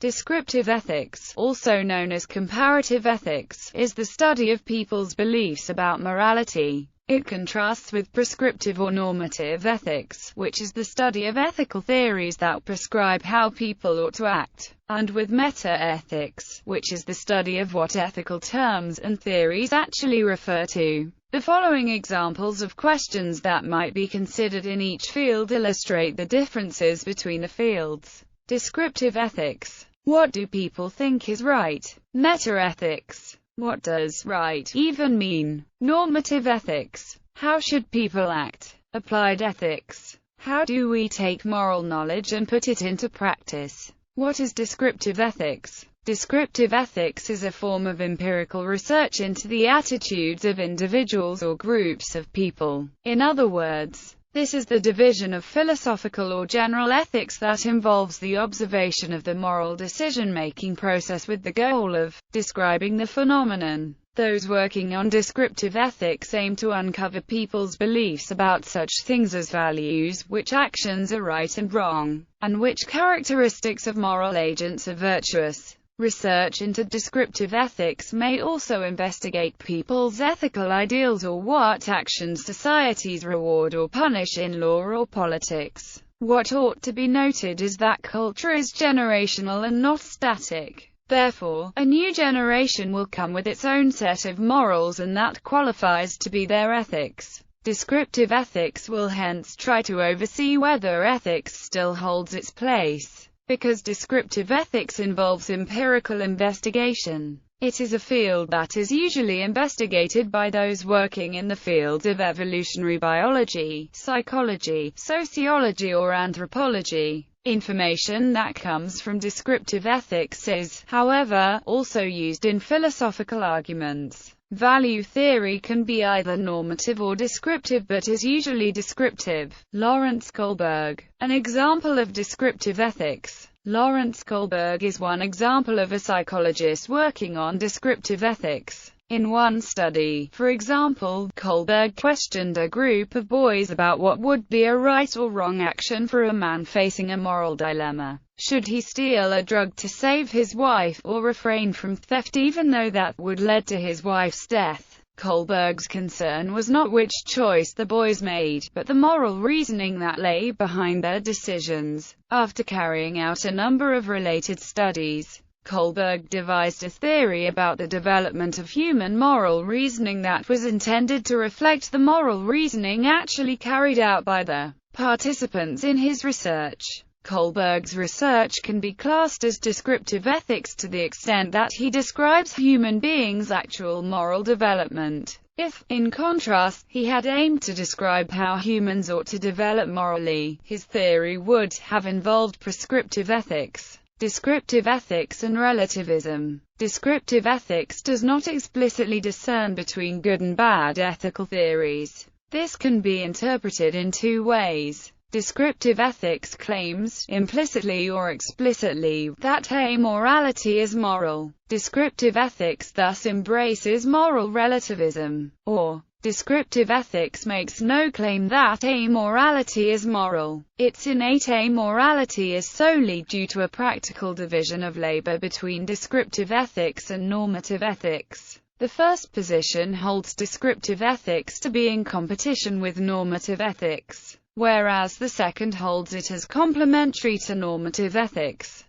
Descriptive ethics, also known as comparative ethics, is the study of people's beliefs about morality. It contrasts with prescriptive or normative ethics, which is the study of ethical theories that prescribe how people ought to act, and with meta-ethics, which is the study of what ethical terms and theories actually refer to. The following examples of questions that might be considered in each field illustrate the differences between the fields. Descriptive ethics. What do people think is right? Meta-ethics. What does right even mean? Normative ethics. How should people act? Applied ethics. How do we take moral knowledge and put it into practice? What is descriptive ethics? Descriptive ethics is a form of empirical research into the attitudes of individuals or groups of people. In other words, this is the division of philosophical or general ethics that involves the observation of the moral decision-making process with the goal of describing the phenomenon. Those working on descriptive ethics aim to uncover people's beliefs about such things as values, which actions are right and wrong, and which characteristics of moral agents are virtuous. Research into descriptive ethics may also investigate people's ethical ideals or what actions societies reward or punish in law or politics. What ought to be noted is that culture is generational and not static. Therefore, a new generation will come with its own set of morals, and that qualifies to be their ethics. Descriptive ethics will hence try to oversee whether ethics still holds its place. Because descriptive ethics involves empirical investigation, it is a field that is usually investigated by those working in the fields of evolutionary biology, psychology, sociology or anthropology. Information that comes from descriptive ethics is, however, also used in philosophical arguments. Value theory can be either normative or descriptive, but is usually descriptive. Lawrence Kohlberg. An example of descriptive ethics. Lawrence Kohlberg is one example of a psychologist working on descriptive ethics. In one study, for example, Kohlberg questioned a group of boys about what would be a right or wrong action for a man facing a moral dilemma. Should he steal a drug to save his wife, or refrain from theft even though that would lead to his wife's death? Kohlberg's concern was not which choice the boys made, but the moral reasoning that lay behind their decisions. After carrying out a number of related studies, Kohlberg devised a theory about the development of human moral reasoning that was intended to reflect the moral reasoning actually carried out by the participants in his research. Kohlberg's research can be classed as descriptive ethics to the extent that he describes human beings' actual moral development. If, in contrast, he had aimed to describe how humans ought to develop morally, his theory would have involved prescriptive ethics. Descriptive ethics and relativism. Descriptive ethics does not explicitly discern between good and bad ethical theories. This can be interpreted in two ways. Descriptive ethics claims, implicitly or explicitly, that amorality is moral. Descriptive ethics thus embraces moral relativism. Or, descriptive ethics makes no claim that amorality is moral. Its innate amorality is solely due to a practical division of labor between descriptive ethics and normative ethics. The first position holds descriptive ethics to be in competition with normative ethics, whereas the second holds it as complementary to normative ethics.